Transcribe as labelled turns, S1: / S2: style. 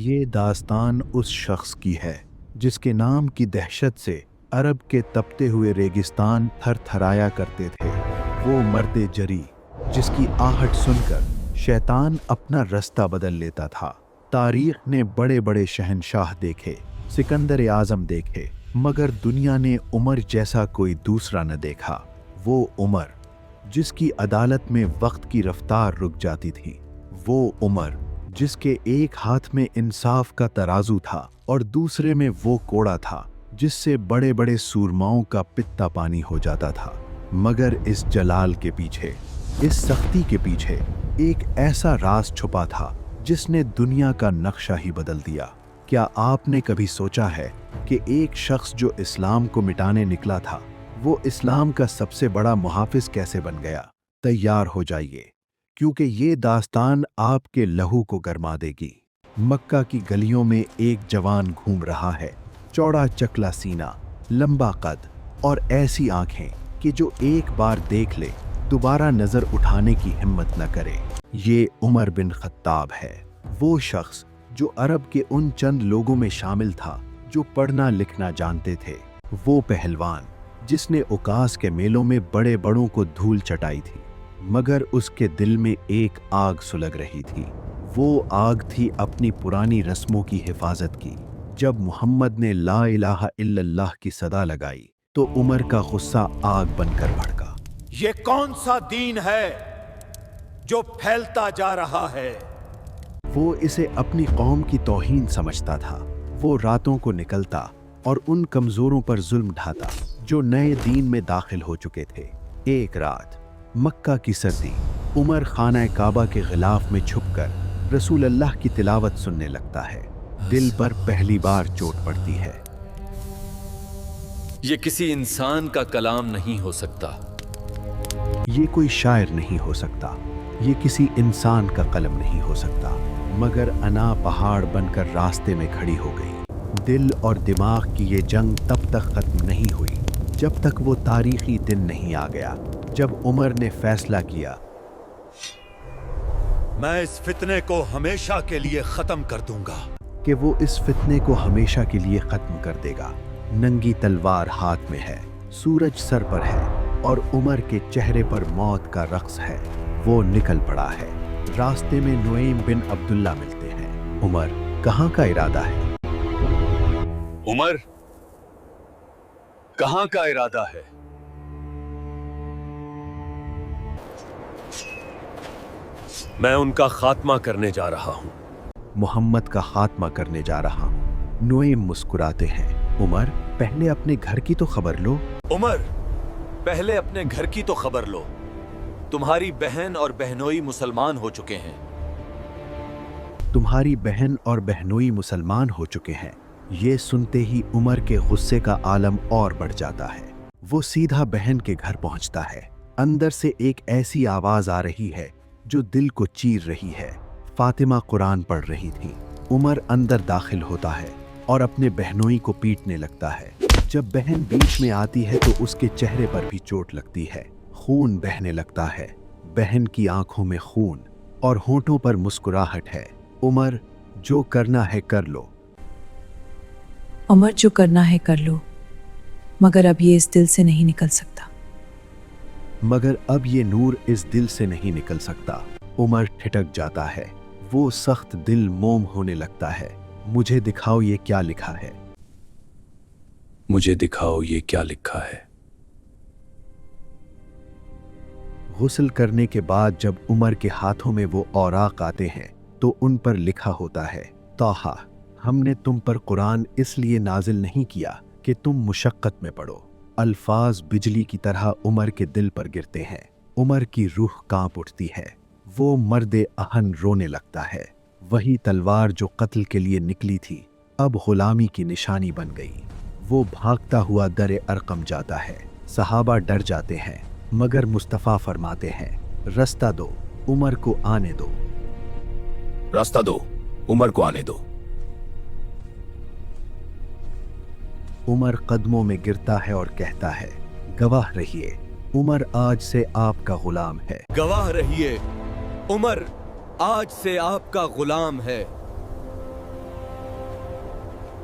S1: یہ داستان اس شخص کی ہے جس کے نام کی دہشت سے عرب کے تپتے ہوئے ریگستان تھر تھرایا کرتے تھے۔ وہ مرد جری جس کی آہٹ سن کر شیطان اپنا رستہ بدل لیتا تھا۔ تاریخ نے بڑے بڑے شہنشاہ دیکھے، سکندر اعظم دیکھے، مگر دنیا نے عمر جیسا کوئی دوسرا نہ دیکھا۔ وہ عمر جس کی عدالت میں وقت کی رفتار رک جاتی تھی، وہ عمر جس کے ایک ہاتھ میں انصاف کا ترازو تھا اور دوسرے میں وہ کوڑا تھا جس سے بڑے بڑے سورماؤں کا پتا پانی ہو جاتا تھا۔ مگر اس جلال کے پیچھے، اس سختی کے پیچھے ایک ایسا راز چھپا تھا جس نے دنیا کا نقشہ ہی بدل دیا۔ کیا آپ نے کبھی سوچا ہے کہ ایک شخص جو اسلام کو مٹانے نکلا تھا، وہ اسلام کا سب سے بڑا محافظ کیسے بن گیا؟ تیار ہو جائیے، کیونکہ یہ داستان آپ کے لہو کو گرما دے گی۔ مکہ کی گلیوں میں ایک جوان گھوم رہا ہے، چوڑا چکلا سینہ، لمبا قد اور ایسی آنکھیں کہ جو ایک بار دیکھ لے دوبارہ نظر اٹھانے کی ہمت نہ کرے۔ یہ عمر بن خطاب ہے، وہ شخص جو عرب کے ان چند لوگوں میں شامل تھا جو پڑھنا لکھنا جانتے تھے۔ وہ پہلوان جس نے عکاظ کے میلوں میں بڑے بڑوں کو دھول چٹائی تھی، مگر اس کے دل میں ایک آگ سلگ رہی تھی۔ وہ آگ تھی اپنی پرانی رسموں کی حفاظت کی۔ جب محمد نے لا الہ الا اللہ کی صدا لگائی تو عمر کا غصہ آگ بن کر بھڑکا۔
S2: یہ کون سا دین ہے جو پھیلتا جا رہا ہے؟
S1: وہ اسے اپنی قوم کی توہین سمجھتا تھا۔ وہ راتوں کو نکلتا اور ان کمزوروں پر ظلم ڈھاتا جو نئے دین میں داخل ہو چکے تھے۔ ایک رات مکہ کی سردی، عمر خانہ کعبہ کے غلاف میں چھپ کر رسول اللہ کی تلاوت سننے لگتا ہے۔ دل پر پہلی بار چوٹ پڑتی ہے۔
S3: یہ کسی انسان کا کلام نہیں ہو سکتا،
S1: یہ کوئی شاعر نہیں ہو سکتا، یہ کسی انسان کا قلم نہیں ہو سکتا۔ مگر انا پہاڑ بن کر راستے میں کھڑی ہو گئی۔ دل اور دماغ کی یہ جنگ تب تک ختم نہیں ہوئی جب تک وہ تاریخی دن نہیں آ گیا جب عمر نے فیصلہ کیا،
S2: میں اس فتنے کو ہمیشہ کے لیے ختم کر دوں گا،
S1: کہ وہ اس فتنے کو ہمیشہ کے لیے ختم کر دے گا۔ ننگی تلوار ہاتھ میں ہے، سورج سر پر ہے اور عمر کے چہرے پر موت کا رقص ہے۔ وہ نکل پڑا ہے۔ راستے میں نعیم بن عبداللہ ملتے ہیں۔ عمر، کہاں کا ارادہ ہے؟
S3: عمر، کہاں کا ارادہ ہے؟
S2: میں ان کا خاتمہ کرنے جا رہا ہوں۔
S1: محمد کا خاتمہ کرنے جا رہا ہوں۔ نعیم مسکراتے ہیں۔ عمر، پہلے اپنے گھر کی تو خبر لو۔
S2: عمر، پہلے اپنے گھر کی تو خبر لو۔ تمہاری بہن اور بہنوئی مسلمان ہو چکے ہیں۔
S1: تمہاری بہن اور بہنوئی مسلمان ہو چکے ہیں۔ یہ سنتے ہی عمر کے غصے کا عالم اور بڑھ جاتا ہے۔ وہ سیدھا بہن کے گھر پہنچتا ہے۔ اندر سے ایک ایسی آواز آ رہی ہے جو دل کو چیر رہی ہے۔ فاطمہ قرآن پڑھ رہی تھی۔ عمر اندر داخل ہوتا ہے اور اپنے بہنوئی کو پیٹنے لگتا ہے۔ جب بہن بیچ میں آتی ہے تو اس کے چہرے پر بھی چوٹ لگتی ہے۔ خون بہنے لگتا ہے۔ بہن کی آنکھوں میں خون اور ہونٹوں پر مسکراہٹ ہے۔ عمر، جو کرنا ہے کر لو۔
S4: عمر، جو کرنا ہے کر لو، مگر اب یہ اس دل سے نہیں نکل سکتا۔
S1: مگر اب یہ نور اس دل سے نہیں نکل سکتا۔ عمر ٹھٹک جاتا ہے۔ وہ سخت دل موم ہونے لگتا ہے۔ مجھے دکھاؤ یہ کیا لکھا ہے۔
S3: مجھے دکھاؤ یہ کیا لکھا ہے۔
S1: غسل کرنے کے بعد جب عمر کے ہاتھوں میں وہ اوراق آتے ہیں تو ان پر لکھا ہوتا ہے، طٰہٰ، ہم نے تم پر قرآن اس لیے نازل نہیں کیا کہ تم مشقت میں پڑو۔ الفاظ بجلی کی طرح عمر کے دل پر گرتے ہیں۔ عمر کی روح کانپ اٹھتی ہے۔ وہ مرد اہن رونے لگتا ہے۔ وہی تلوار جو قتل کے لیے نکلی تھی اب غلامی کی نشانی بن گئی۔ وہ بھاگتا ہوا در ارقم جاتا ہے۔ صحابہ ڈر جاتے ہیں، مگر مصطفیٰ فرماتے ہیں، رستہ دو، عمر کو آنے دو۔
S3: راستہ دو، عمر کو آنے دو۔
S1: عمر قدموں میں گرتا ہے اور کہتا ہے، گواہ رہیے، عمر آج سے آپ کا غلام ہے۔
S2: گواہ رہیے، عمر آج سے آپ کا غلام ہے۔